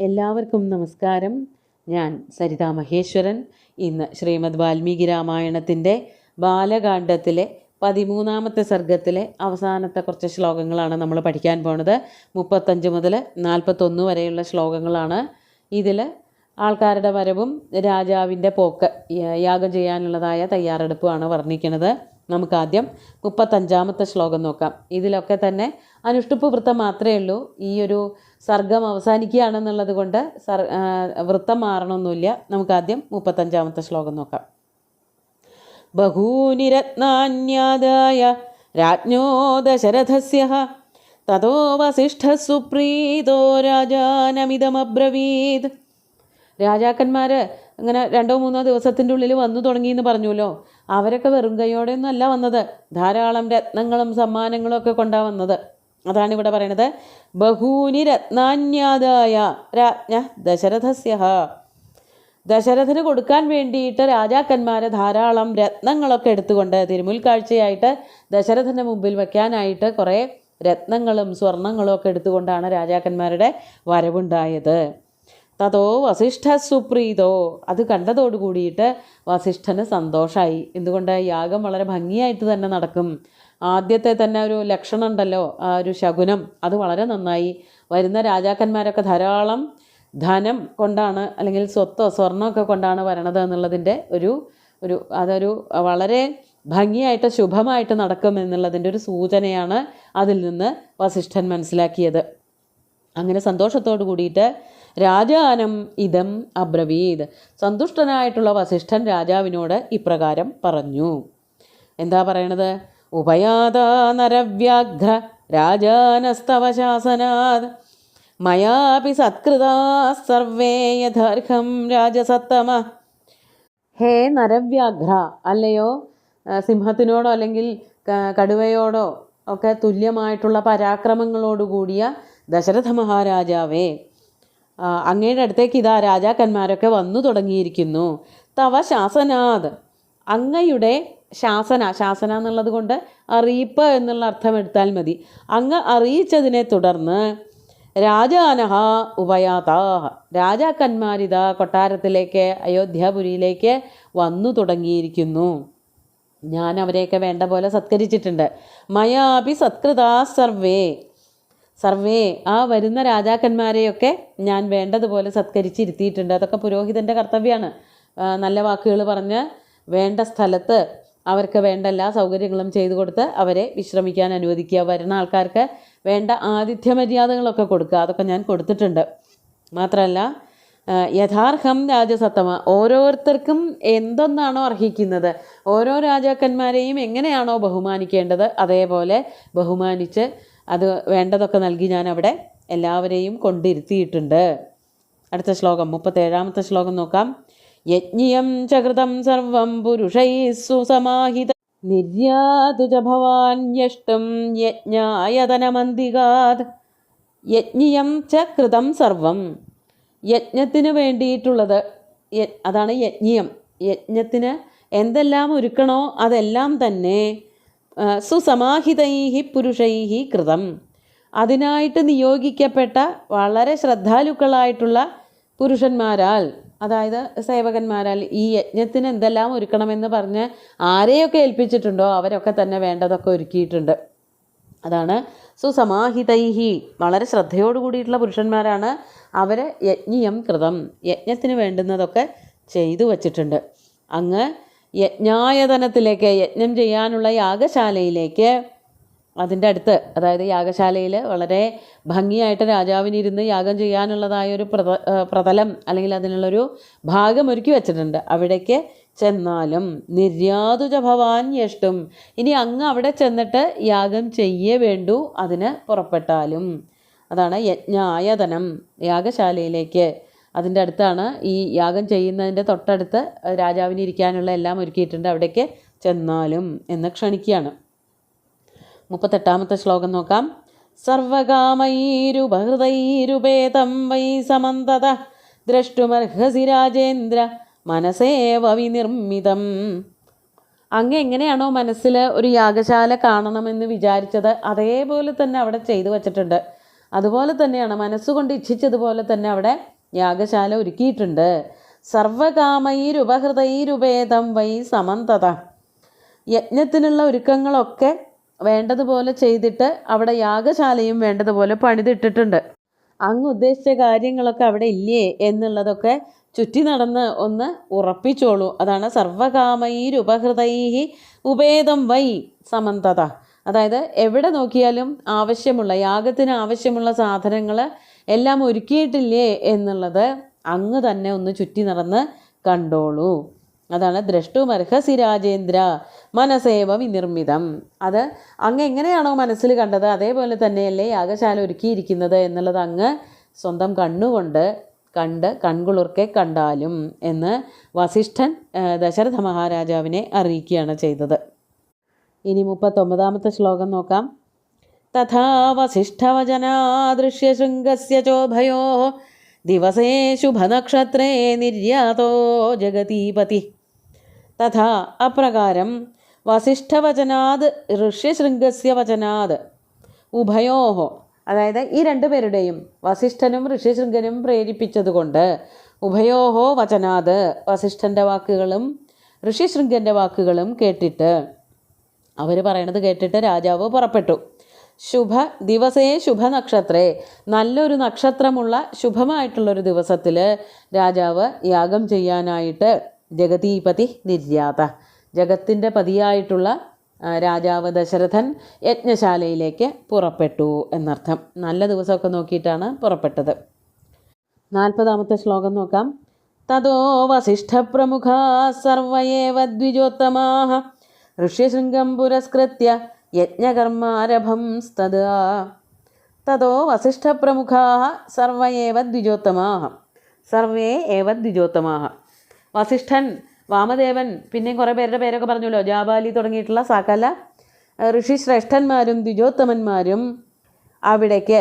എല്ലാവർക്കും നമസ്കാരം. ഞാൻ സരിതാ മഹേശ്വരൻ. ഇന്ന് ശ്രീമദ് വാൽമീകി രാമായണത്തിൻ്റെ ബാലകാണ്ഡത്തിലെ 13ാമത്തെ സർഗത്തിലെ അവസാനത്തെ കുറച്ച് ശ്ലോകങ്ങളാണ് നമ്മൾ പഠിക്കാൻ പോണത്. 35 മുതൽ 41 വരെയുള്ള ശ്ലോകങ്ങളാണ്. ഇതിൽ ആൾക്കാരുടെ വരവും രാജാവിൻ്റെ പോക്ക്, യാഗം ചെയ്യാനുള്ളതായ തയ്യാറെടുപ്പുമാണ് വർണ്ണിക്കുന്നത്. നമുക്കാദ്യം 35ാമത്തെ ശ്ലോകം നോക്കാം. ഇതിലൊക്കെ തന്നെ അനുഷ്ഠുപ്പ് വൃത്തം മാത്രമേ ഉള്ളൂ. ഈ ഒരു സർഗം അവസാനിക്കുകയാണെന്നുള്ളത് കൊണ്ട് വൃത്തം മാറണമൊന്നുമില്ല. നമുക്കാദ്യം 35ാമത്തെ ശ്ലോകം നോക്കാം. ബഹൂനി രത്നാന്യാദായ രാജ്ഞോ ദശരഥസ്യ തതോ വസിഷ്ഠഃ സുപ്രീതോ രാജാനമിതമബ്രവീത്. രാജാക്കന്മാർ അങ്ങനെ 2-3 ദിവസത്തിൻ്റെ ഉള്ളിൽ വന്നു തുടങ്ങിയെന്ന് പറഞ്ഞുല്ലോ. അവരൊക്കെ വെറും കൈയോടെയൊന്നും അല്ല വന്നത്, ധാരാളം രത്നങ്ങളും സമ്മാനങ്ങളും ഒക്കെ കൊണ്ടാണ് വന്നത്. അതാണ് ഇവിടെ പറയണത്. ബഹൂനി രത്നാന്യാദായ രാജ്ഞ ദശരഥസ്യ. ദശരഥന് കൊടുക്കാൻ വേണ്ടിയിട്ട് രാജാക്കന്മാർ ധാരാളം രത്നങ്ങളൊക്കെ എടുത്തുകൊണ്ട് തിരുമുൽക്കാഴ്ചയായിട്ട് ദശരഥൻ്റെ മുമ്പിൽ വയ്ക്കാനായിട്ട് കുറേ രത്നങ്ങളും സ്വർണങ്ങളും ഒക്കെ എടുത്തുകൊണ്ടാണ് രാജാക്കന്മാരുടെ വരവുണ്ടായത്. തതോ വസിഷ്ഠ സുപ്രീതോ. അത് കണ്ടതോടു കൂടിയിട്ട് വസിഷ്ഠന് സന്തോഷമായി. എന്തുകൊണ്ട്? യാഗം വളരെ ഭംഗിയായിട്ട് തന്നെ നടക്കും. ആദ്യത്തെ തന്നെ ഒരു ലക്ഷണം ഉണ്ടല്ലോ, ആ ഒരു ശകുനം, അത് വളരെ നന്നായി. വരുന്ന രാജാക്കന്മാരൊക്കെ ധാരാളം ധനം കൊണ്ടാണ് അല്ലെങ്കിൽ സ്വത്തോ സ്വർണ്ണമൊക്കെ കൊണ്ടാണ് വരണത് എന്നുള്ളതിൻ്റെ അതൊരു വളരെ ഭംഗിയായിട്ട് ശുഭമായിട്ട് നടക്കും എന്നുള്ളതിൻ്റെ ഒരു സൂചനയാണ് അതിൽ നിന്ന് വസിഷ്ഠൻ മനസ്സിലാക്കിയത്. അങ്ങനെ സന്തോഷത്തോടു കൂടിയിട്ട് രാജാനം ഇതം അബ്രവീത്. സന്തുഷ്ടനായിട്ടുള്ള വസിഷ്ഠൻ രാജാവിനോട് ഇപ്രകാരം പറഞ്ഞു. എന്താ പറയണത്? ഉപയാതാ നരവ്യാഘ്ര രാജാനസ്തവ ശാസനാത് മയാപി സത്കൃതാ സർവേ യഥാർഹം രാജസത്തമ. ഹേ നരവ്യാഘ്ര, അല്ലയോ സിംഹത്തിനോടോ അല്ലെങ്കിൽ കടുവയോടോ ഒക്കെ തുല്യമായിട്ടുള്ള പരാക്രമങ്ങളോടുകൂടിയ ദശരഥ മഹാരാജാവേ, അങ്ങയുടെ അടുത്തേക്ക് ഇതാ രാജാക്കന്മാരൊക്കെ വന്നു തുടങ്ങിയിരിക്കുന്നു. തവ ശാസനാത്, അങ്ങയുടെ ശാസന എന്നുള്ളത് കൊണ്ട് അറിയിപ്പ് എന്നുള്ള അർത്ഥം എടുത്താൽ മതി. അങ്ങ് അറിയിച്ചതിനെ തുടർന്ന് രാജാനഹ ഉപയാതാഹ, രാജാക്കന്മാരിതാ കൊട്ടാരത്തിലേക്ക് അയോധ്യാപുരിയിലേക്ക് വന്നു തുടങ്ങിയിരിക്കുന്നു. ഞാൻ അവരെയൊക്കെ വേണ്ട പോലെ സത്കരിച്ചിട്ടുണ്ട്. മയാപി സത്കൃതാ സർവേ, ആ വരുന്ന രാജാക്കന്മാരെയൊക്കെ ഞാൻ വേണ്ടതുപോലെ സത്കരിച്ചിരുത്തിയിട്ടുണ്ട്. അതൊക്കെ പുരോഹിതൻ്റെ കർത്തവ്യമാണ്. നല്ല വാക്കുകൾ പറഞ്ഞ് വേണ്ട സ്ഥലത്ത് അവർക്ക് വേണ്ട എല്ലാ സൗകര്യങ്ങളും ചെയ്തു കൊടുത്ത് അവരെ വിശ്രമിക്കാൻ അനുവദിക്കുക. വരുന്ന ആൾക്കാർക്ക് വേണ്ട ആതിഥ്യ മര്യാദകളൊക്കെ കൊടുക്കുക. അതൊക്കെ ഞാൻ കൊടുത്തിട്ടുണ്ട്. മാത്രമല്ല യഥാർഹം രാജസത്തമ, ഓരോരുത്തർക്കും എന്തൊന്നാണോ അർഹിക്കുന്നത്, ഓരോ രാജാക്കന്മാരെയും എങ്ങനെയാണോ ബഹുമാനിക്കേണ്ടത് അതേപോലെ ബഹുമാനിച്ച് അത് വേണ്ടതൊക്കെ നൽകി ഞാൻ അവിടെ എല്ലാവരെയും കൊണ്ടിരുത്തിയിട്ടുണ്ട്. അടുത്ത ശ്ലോകം 37ാമത്തെ ശ്ലോകം നോക്കാം. യജ്ഞിയം ചകൃതം സർവം പുരുഷൈഃ സുസമാഹിത നിർയാതു ച ഭവാൻ യഷ്ടം യജ്ഞായതനമന്തികാത്. യജ്ഞിയം ച കൃതം സർവം, യജ്ഞത്തിന് വേണ്ടിയിട്ടുള്ളത്, അതാണ് യജ്ഞിയം. യജ്ഞത്തിന് എന്തെല്ലാം ഒരുക്കണോ അതെല്ലാം തന്നെ സുസമാഹിതൈഃ പുരുഷൈഃ കൃതം, അതിനായിട്ട് നിയോഗിക്കപ്പെട്ട വളരെ ശ്രദ്ധാലുക്കളായിട്ടുള്ള പുരുഷന്മാരാൽ, അതായത് സേവകന്മാരാൽ ഈ യജ്ഞത്തിന് എന്തെല്ലാം ഒരുക്കണമെന്ന് പറഞ്ഞ് ആരെയൊക്കെ ഏൽപ്പിച്ചിട്ടുണ്ടോ അവരൊക്കെ തന്നെ വേണ്ടതൊക്കെ ഒരുക്കിയിട്ടുണ്ട്. അതാണ് സുസമാഹിതൈഃ, വളരെ ശ്രദ്ധയോടു കൂടിയിട്ടുള്ള പുരുഷന്മാരാണ് അവർ. യജ്ഞിയം കൃതം, യജ്ഞത്തിന് വേണ്ടുന്നതൊക്കെ ചെയ്തു വച്ചിട്ടുണ്ട്. അങ്ങ് യജ്ഞായതനത്തിലേക്ക്, യജ്ഞം ചെയ്യാനുള്ള യാഗശാലയിലേക്ക്, അതിൻ്റെ അടുത്ത്, അതായത് യാഗശാലയിൽ വളരെ ഭംഗിയായിട്ട് രാജാവിനിരുന്ന് യാഗം ചെയ്യാനുള്ളതായൊരു പ്രതലം അല്ലെങ്കിൽ അതിനുള്ളൊരു ഭാഗം ഒരുക്കി വച്ചിട്ടുണ്ട്. അവിടേക്ക് ചെന്നാലും നിർയാതുജ ഭവാൻ യഷ്ടം, ഇനി അങ്ങ് അവിടെ ചെന്നിട്ട് യാഗം ചെയ്യേ വേണ്ടൂ, അതിന് പുറപ്പെട്ടാലും. അതാണ് യജ്ഞായതനം, യാഗശാലയിലേക്ക്. അതിൻ്റെ അടുത്താണ് ഈ യാഗം ചെയ്യുന്നതിൻ്റെ തൊട്ടടുത്ത് രാജാവിന് ഇരിക്കാനുള്ള എല്ലാം ഒരുക്കിയിട്ടുണ്ട്. അവിടേക്ക് ചെന്നാലും എന്ന് ക്ഷണിക്കുകയാണ്. 38ാമത്തെ ശ്ലോകം നോക്കാം. സർവകാമൈരുപഹൃതൈരുപേതം വൈ സമന്തത ദ്രഷ്ടുമർഹസി രാജേന്ദ്ര മനസേവ വിനിർമ്മിതം. അങ്ങ് എങ്ങനെയാണോ മനസ്സിൽ ഒരു യാഗശാല കാണണമെന്ന് വിചാരിച്ചത് അതേപോലെ തന്നെ അവിടെ ചെയ്തു വച്ചിട്ടുണ്ട്. അതുപോലെ തന്നെയാണ് മനസ്സുകൊണ്ട് ഇച്ഛിച്ചതുപോലെ തന്നെ അവിടെ യാഗശാല ഒരുക്കിയിട്ടുണ്ട്. സർവകാമൈരുപഹൃതൈരുപേതം വൈ സമന്തത. യജ്ഞത്തിനുള്ള ഒരുക്കങ്ങളൊക്കെ വേണ്ടതുപോലെ ചെയ്തിട്ട് അവിടെ യാഗശാലയും വേണ്ടതുപോലെ പണിതിട്ടിട്ടുണ്ട്. അങ്ങ് ഉദ്ദേശിച്ച കാര്യങ്ങളൊക്കെ അവിടെ ഇല്ലേ എന്നുള്ളതൊക്കെ ചുറ്റി നടന്ന് ഒന്ന് ഉറപ്പിച്ചോളൂ. അതാണ് സർവകാമൈരുപഹൃതൈഹി ഉപേതം വൈ സമന്തത. അതായത് എവിടെ നോക്കിയാലും ആവശ്യമുള്ള യാഗത്തിന് ആവശ്യമുള്ള സാധനങ്ങൾ എല്ലാം ഒരുക്കിയിട്ടില്ലേ എന്നുള്ളത് അങ്ങ് തന്നെ ഒന്ന് ചുറ്റി നടന്ന് കണ്ടോളൂ. അതാണ് ദ്രഷ്ടുമർഹസി രാജേന്ദ്ര മനസേവ വിനിർമ്മിതം. അത് അങ്ങ് എങ്ങനെയാണോ മനസ്സിൽ കണ്ടത് അതേപോലെ തന്നെയല്ലേ യാഗശാല ഒരുക്കിയിരിക്കുന്നത് എന്നുള്ളത് അങ്ങ് സ്വന്തം കണ്ണുകൊണ്ട് കണ്ട് കൺകുളിർക്കെ കണ്ടാലും എന്ന് വസിഷ്ഠൻ ദശരഥ മഹാരാജാവിനെ അറിയിക്കുകയാണ് ചെയ്തത്. ഇനി 39-ാമത്തെ ശ്ലോകം നോക്കാം. തഥാ വസിഷ്ഠവചനാദൃശ്യ ശൃംഗസ്യ ചോഭയോ ദിവസേ ശുഭനക്ഷത്രേ നിർയാതോ ജഗതീപതി. തഥാ അപ്രകാരം വസിഷ്ഠവചനാത് ഋഷ്യശൃംഗസ്യ വചനാത് ഉഭയോഹോ, അതായത് ഈ രണ്ടുപേരുടെയും വസിഷ്ഠനും ഋഷ്യശൃംഗനും പ്രേരിപ്പിച്ചതുകൊണ്ട് ഉഭയോഹോ വചനാത് വസിഷ്ഠൻ്റെ വാക്കുകളും ഋഷ്യശൃംഗൻ്റെ വാക്കുകളും കേട്ടിട്ട്, അവർ പറയണത് കേട്ടിട്ട് രാജാവ് പുറപ്പെട്ടു. ശുഭ ദിവസേ ശുഭനക്ഷത്രേ, നല്ലൊരു നക്ഷത്രമുള്ള ശുഭമായിട്ടുള്ളൊരു ദിവസത്തിൽ രാജാവ് യാഗം ചെയ്യാനായിട്ട് ജഗതീപതി നിർയാത, ജഗത്തിൻ്റെ പതിയായിട്ടുള്ള രാജാവ് ദശരഥൻ യജ്ഞശാലയിലേക്ക് പുറപ്പെട്ടു എന്നർത്ഥം. നല്ല ദിവസമൊക്കെ നോക്കിയിട്ടാണ് പുറപ്പെട്ടത്. 40-ാമത്തെ ശ്ലോകം നോക്കാം. തതോ വസിഷ്ഠപ്രമുഖാ സർവയേവ ദ്വിജോത്തമാഃ ഋഷ്യശൃംഗം പുരസ്കൃത്യ യജ്ഞകർമാരഭം സ്തദാ. തതോ വസിഷ്ഠപ്രമുഖാഃ സർവയേവ ദ്വിജോത്തമാഃ, സർവേ ഏവ ദ്വിജോത്തമാഃ. വസിഷ്ഠൻ, വാമദേവൻ, പിന്നെയും കുറേ പേരുടെ പേരൊക്കെ പറഞ്ഞല്ലോ, ജാബാലി തുടങ്ങിയിട്ടുള്ള സകല ഋഷിശ്രേഷ്ഠന്മാരും ദ്വിജോത്തമന്മാരും അവിടേക്ക്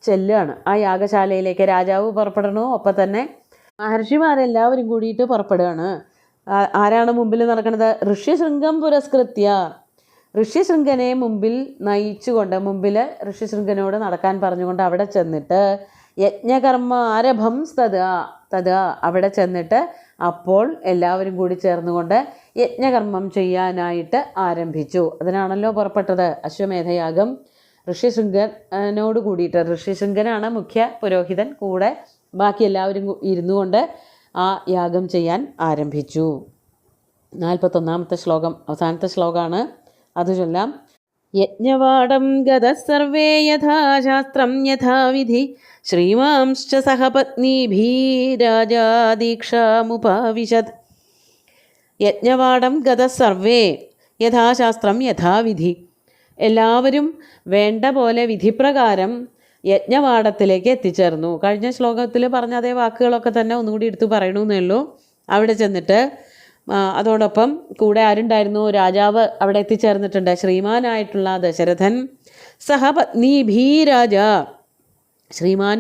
ചെല്ലുകയാണ്. ആ യാഗശാലയിലേക്ക് രാജാവ് പുറപ്പെടണു. ഒപ്പം തന്നെ മഹർഷിമാരെല്ലാവരും കൂടിയിട്ട് പുറപ്പെടുകയാണ്. ആരാണ് മുമ്പിൽ നടക്കുന്നത്? ഋഷ്യശൃംഗം പുരസ്കൃത്യ, ഋഷ്യശൃംഗനെ മുമ്പിൽ നയിച്ചുകൊണ്ട്, മുമ്പിൽ ഋഷ്യശൃംഗനോട് നടക്കാൻ പറഞ്ഞുകൊണ്ട് അവിടെ ചെന്നിട്ട് യജ്ഞകർമ്മ ആരഭം തഥാ അവിടെ ചെന്നിട്ട് അപ്പോൾ എല്ലാവരും കൂടി ചേർന്നുകൊണ്ട് യജ്ഞകർമ്മം ചെയ്യാനായിട്ട് ആരംഭിച്ചു. അതിനാണല്ലോ പുറപ്പെട്ടത്. അശ്വമേധയാഗം ഋഷ്യശൃംഗനോട് കൂടിയിട്ട്, ഋഷ്യശൃംഗനാണ് മുഖ്യ പുരോഹിതൻ, കൂടെ ബാക്കി എല്ലാവരും ഇരുന്നു കൊണ്ട് ആ യാഗം ചെയ്യാൻ ആരംഭിച്ചു. 41-ാമത്തെ ശ്ലോകം അവസാനത്തെ ശ്ലോകമാണ്, അത് ചൊല്ലാം. യജ്ഞവാടം ഗതഃ സർവേ യഥാശാസ്ത്രം യഥാവിധി ശ്രീമാംശ്ച സഹപത്നീഭിः രാജാ ദീക്ഷാമുപാവിശത്. യജ്ഞവാടം ഗതഃ സർവേ യഥാശാസ്ത്രം യഥാവിധി, എല്ലാവരും വേണ്ട പോലെ വിധിപ്രകാരം യജ്ഞവാടത്തിലേക്ക് എത്തിച്ചേർന്നു. കഴിഞ്ഞ ശ്ലോകത്തിൽ പറഞ്ഞ അതേ വാക്കുകളൊക്കെ തന്നെ ഒന്നുകൂടി എടുത്തു പറയണമെന്നേ ഉള്ളൂ. അവിടെ ചെന്നിട്ട് അതോടൊപ്പം കൂടെ ആരുണ്ടായിരുന്നു? രാജാവ് അവിടെ എത്തിച്ചേർന്നിട്ടുണ്ട്. ശ്രീമാനായിട്ടുള്ള ദശരഥൻ സഹപത്നീഭീ രാജ, ശ്രീമാൻ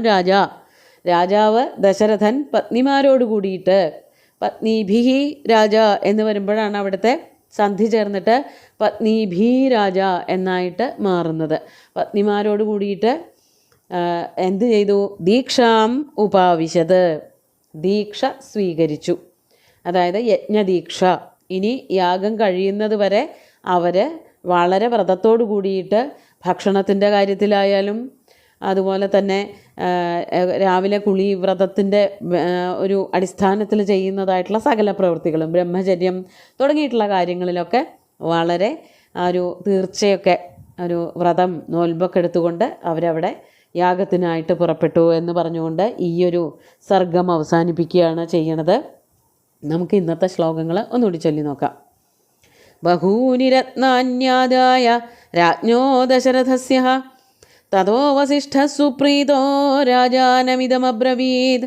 രാജാവ് ദശരഥൻ പത്നിമാരോട് കൂടിയിട്ട്, പത്നീഭി രാജ എന്ന് വരുമ്പോഴാണ് അവിടുത്തെ സന്ധി ചേർന്നിട്ട് പത്നീഭീ രാജ എന്നായിട്ട് മാറുന്നത്. പത്നിമാരോട് കൂടിയിട്ട് എന്ത് ചെയ്തു? ദീക്ഷാം ഉപാവിശത്, ദീക്ഷ സ്വീകരിച്ചു. അതായത് യജ്ഞദീക്ഷ. ഇനി യാഗം കഴിയുന്നത് വരെ അവർ വളരെ വ്രതത്തോടു കൂടിയിട്ട് ഭക്ഷണത്തിൻ്റെ കാര്യത്തിലായാലും അതുപോലെ തന്നെ രാവിലെ കുളി വ്രതത്തിൻ്റെ ഒരു അടിസ്ഥാനത്തിൽ ചെയ്യുന്നതായിട്ടുള്ള സകല പ്രവൃത്തികളും ബ്രഹ്മചര്യം തുടങ്ങിയിട്ടുള്ള കാര്യങ്ങളിലൊക്കെ വളരെ ഒരു തീർച്ചയൊക്കെ ഒരു വ്രതം നോൽമ്പൊക്കെ എടുത്തുകൊണ്ട് അവരവിടെ യാഗത്തിനായിട്ട് പുറപ്പെട്ടു എന്ന് പറഞ്ഞുകൊണ്ട് ഈയൊരു സർഗം അവസാനിപ്പിക്കുകയാണ് ചെയ്യണത്. നമുക്ക് ഇന്നത്തെ ശ്ലോകങ്ങൾ ഒന്നുകൂടി ചൊല്ലി നോക്കാം. ബഹൂനി രത്നാന്യാദായ രാജ്ഞോ ദശരഥസ്യ തതോ വസിഷ്ഠഃ സുപ്രീതോ രാജാനമിദമബ്രവീത്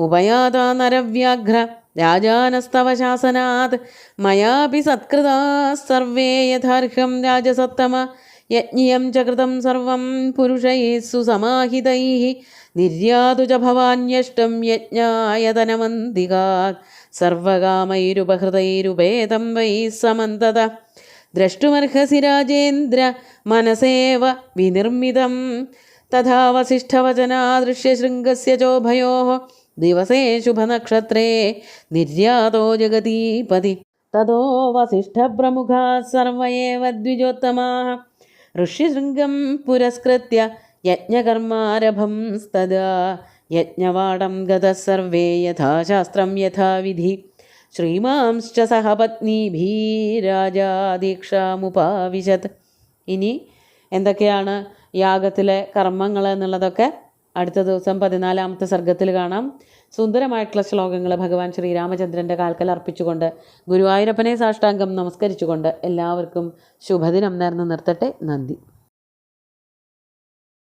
ഉപയാതാ നരവ്യാഘ്ര രാജാനസ്തവ ശാസനാത് മയാപി സത്കൃതാഃ സർവേ യഥാർഹം രാജസത്തമ യജ്ഞിയം ച കൃതം സർവം പുരുഷൈഃ സുസമാഹിതൈഃ നിർയാതു ച ഭവാന്യഷ്ടം യജ്ഞായതനമന്തികാത് സർവകാമൈരുപഹൃതൈരുപേതം വൈ സമന്തത ദ്രഷ്ടുമർഹസി രാജേന്ദ്ര മനസേവ വിനിർമ്മിതം തഥാ വസിഷ്ഠവചനാദൃശ്യശൃംഗസ്യ ചോഭയോः ദിവസേ ശുഭനക്ഷത്രേ നിർയാതോ ജഗതീപതി. തതോ വസിഷ്ഠപ്രമുഖാः സർവ ഏവ ദ്വിജോത്തമാः ഋഷ്യശൃംഗം പുരസ്കൃത്യ യജ്ഞകർമാരഭംസ്തദാ യജ്ഞവാടം ഗതഃ സർവേ യഥാശാസ്ത്രം യഥാവിധി ശ്രീമാംശ്ച സഹപത്നീഭിരാജാദീക്ഷാമുപാവിശത്. ഇനി എന്തൊക്കെയാണ് യാഗത്തിലെ കർമ്മങ്ങൾ എന്നുള്ളതൊക്കെ അടുത്ത ദിവസം 14-ാമത്തെ സർഗത്തിൽ കാണാം. സുന്ദരമായിട്ടുള്ള ശ്ലോകങ്ങൾ ഭഗവാൻ ശ്രീരാമചന്ദ്രൻ്റെ കാൽക്കൽ അർപ്പിച്ചുകൊണ്ട് ഗുരുവായൂരപ്പനെ സാഷ്ടാംഗം നമസ്കരിച്ചുകൊണ്ട് എല്ലാവർക്കും ശുഭദിനം നേർന്ന് നിർത്തട്ടെ. നന്ദി.